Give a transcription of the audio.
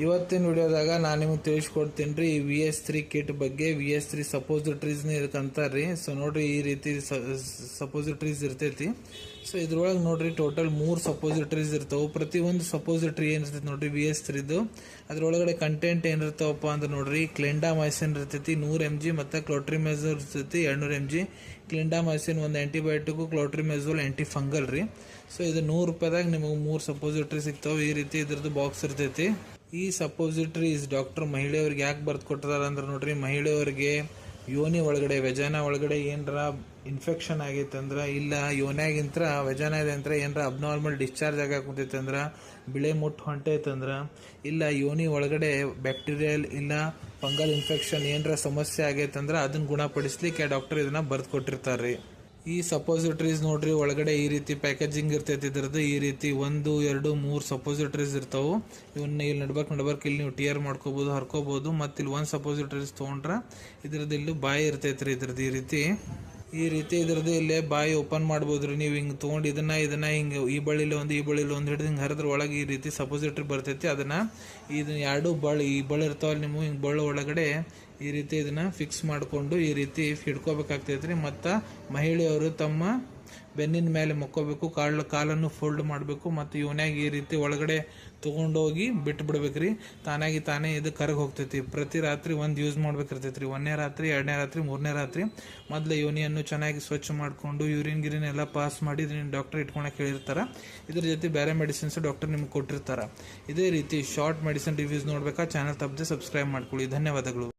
ಇವತ್ತಿನ ವಿಡಿಯೋದಾಗ ನಾನು ನಿಮಗೆ ತಿಳಿಸ್ಕೊಡ್ತೀನಿ ರೀ ಈ VS3 ಕಿಟ್ ಬಗ್ಗೆ. VS3 ಸಪೋಸಿಟ್ರೀಸ್ನ ಇದಕ್ಕೆ ಅಂತಾರ್ರಿ. ಸೊ ನೋಡ್ರಿ, ಈ ರೀತಿ ಸಪೋಸಿಟ್ರೀಸ್ ಇರ್ತೈತಿ. ಸೊ ಇದ್ರೊಳಗೆ ನೋಡ್ರಿ ಟೋಟಲ್ 3 ಸಪೋಸಿಟ್ರೀಸ್ ಇರ್ತಾವೆ. ಪ್ರತಿ ಒಂದು ಸಪೋಸಿಟ್ರಿ ಏನಿರ್ತೈತಿ ನೋಡ್ರಿ VS3ದು, ಅದ್ರೊಳಗಡೆ ಕಂಟೆಂಟ್ ಏನಿರ್ತಾವಪ್ಪ ಅಂದ್ರೆ ನೋಡ್ರಿ, ಕ್ಲಿಂಡಾಮೈಸಿನ್ ಇರ್ತೈತಿ 100 mg ಮತ್ತು ಕ್ಲೋಟ್ರಿಮೆಜೋಲ್ ಇರ್ತೈತಿ 200 mg. ಕ್ಲಿಂಡಾಮೈಸಿನ್ ಒಂದು ಆ್ಯಂಟಿಬಯೋಟಿಕ್, ಕ್ಲೋಟ್ರಿಮೆಜೋಲ್ ಆ್ಯಂಟಿ ಫಂಗಲ್ ರೀ. ಸೊ ಇದು 100 ರೂಪಾಯಿದಾಗ ನಿಮಗೆ 3 ಸಪೋಸಿಟ್ರಿ ಸಿಗ್ತಾವೆ. ಈ ರೀತಿ ಇದ್ರದ್ದು ಬಾಕ್ಸ್ ಇರ್ತೈತಿ. ಈ ಸಪೋಸಿಟ್ರೀಸ್ ಡಾಕ್ಟರ್ ಮಹಿಳೆಯವ್ರಿಗೆ ಯಾಕೆ ಬರ್ದು ಕೊಟ್ಟಿದ್ದಾರೆ ಅಂದ್ರೆ ನೋಡ್ರಿ, ಮಹಿಳೆಯವ್ರಿಗೆ ಯೋನಿ ಒಳಗಡೆ ವೆಜಾನ ಒಳಗಡೆ ಏನರ ಇನ್ಫೆಕ್ಷನ್ ಆಗೈತೆ ಅಂದ್ರೆ, ಇಲ್ಲ ಯೋನ್ಯಾಗಿಂತ ವೆಜಾನ ಇದೆ ಅಂದ್ರೆ ಏನರ ಅಬ್ನಾರ್ಮಲ್ ಡಿಸ್ಚಾರ್ಜ್ ಆಗಾಕುಂತೈತೆ ಅಂದ್ರೆ, ಬಿಳೆ ಮುಟ್ಟು ಹೊಂಟೈತಂದ್ರೆ, ಇಲ್ಲ ಯೋನಿ ಒಳಗಡೆ ಬ್ಯಾಕ್ಟೀರಿಯಲ್ ಇಲ್ಲ ಫಂಗಲ್ ಇನ್ಫೆಕ್ಷನ್ ಏನರ ಸಮಸ್ಯೆ ಆಗೈತೆ ಅಂದ್ರೆ ಅದನ್ನ ಗುಣಪಡಿಸ್ಲಿಕ್ಕೆ ಡಾಕ್ಟರ್ ಇದನ್ನ ಬರ್ದು ಕೊಟ್ಟಿರ್ತಾರೆ ರೀ. ಈ ಸಪೋಸಿಟ್ರೀಸ್ ನೋಡ್ರಿ ಒಳಗಡೆ ಈ ರೀತಿ ಪ್ಯಾಕೇಜಿಂಗ್ ಇರ್ತೈತಿ. ಇದ್ರದ್ದು ಈ ರೀತಿ 1, 2, 3 ಸಪೋಸಿಟ್ರೀಸ್ ಇರ್ತಾವೆ. ಇವನ್ನ ಇಲ್ಲಿ ನಡ್ಬೇಕು ಇಲ್ಲಿ ನೀವು ಟಿಯರ್ ಮಾಡ್ಕೋಬಹುದು, ಹರ್ಕೋಬಹುದು. ಮತ್ತು ಇಲ್ಲಿ 1 ಸಪೋಸಿಟ್ರೀಸ್ ತೊಗೊಂಡ್ರೆ ಇದ್ರದ್ದು ಇಲ್ಲಿ ಬಾಯಿ ಇರ್ತೈತಿ ರೀ. ಇದ್ರದ್ದು ಈ ರೀತಿ ಇದ್ರದ್ದು ಇಲ್ಲೇ ಬಾಯಿ ಓಪನ್ ಮಾಡ್ಬೋದ್ರಿ. ನೀವು ಹಿಂಗೆ ತೊಗೊಂಡು ಇದನ್ನ ಹಿಂಗೆ ಈ ಬಳಿಲಿ ಒಂದು ಹಿಡಿದು ಹಿಂಗೆ ಹರಿದ್ರ ಒಳಗೆ ಈ ರೀತಿ ಸಪೋಸಿಟ್ರಿ ಬರ್ತೈತಿ. ಇದನ್ನ 2 ಈ ಬಳ್ಳಿ ಇರ್ತಾವಲ್ಲ ನಿಮ್ಮ ಹಿಂಗೆ ಬಳ್ಳಿ ಒಳಗಡೆ ಈ ರೀತಿ ಇದನ್ನ ಫಿಕ್ಸ್ ಮಾಡಿಕೊಂಡು ಈ ರೀತಿ ಹಿಡ್ಕೋಬೇಕಾಗ್ತೈತ್ರಿ. ಮತ್ತು ಮಹಿಳೆಯವರು ತಮ್ಮ ಬೆನ್ನಿನ ಮೇಲೆ ಮಕ್ಕೋಬೇಕು, ಕಾಲನ್ನು ಫೋಲ್ಡ್ ಮಾಡಬೇಕು ಮತ್ತು ಇವನ್ಯಾಗ ಈ ರೀತಿ ಒಳಗಡೆ ತೊಗೊಂಡೋಗಿ ಬಿಟ್ಟು ಬಿಡ್ಬೇಕ್ರಿ. ತಾನೇ ಇದು ಕರಗಿ ಹೋಗ್ತೈತಿ. ಪ್ರತಿ ರಾತ್ರಿ ಒಂದು ಯೂಸ್ ಮಾಡ್ಬೇಕಿರ್ತೈತ್ರಿ. 1ನೇ ರಾತ್ರಿ, 2ನೇ ರಾತ್ರಿ, 3ನೇ ರಾತ್ರಿ. ಮೊದಲು ಯೋನಿಯನ್ನು ಚೆನ್ನಾಗಿ ಸ್ವಚ್ಛ ಮಾಡಿಕೊಂಡು ಯೂರಿನ್ ಎಲ್ಲ ಪಾಸ್ ಮಾಡಿ ಡಾಕ್ಟರ್ ಇಟ್ಕೊಳಕ್ಕೆ ಹೇಳಿರ್ತಾರೆ. ಇದ್ರ ಜೊತೆ ಬೇರೆ ಮೆಡಿಸಿನ್ಸ್ ಡಾಕ್ಟರ್ ನಿಮ್ಗೆ ಕೊಟ್ಟಿರ್ತಾರೆ. ಇದೇ ರೀತಿ ಶಾರ್ಟ್ ಮೆಡಿಸಿನ್ ರಿವ್ಯೂಸ್ ನೋಡ್ಬೇಕಾ ಚಾನಲ್ ತಪ್ಪದೆ ಸಬ್ಸ್ಕ್ರೈಬ್ ಮಾಡ್ಕೊಳ್ಳಿ. ಧನ್ಯವಾದಗಳು.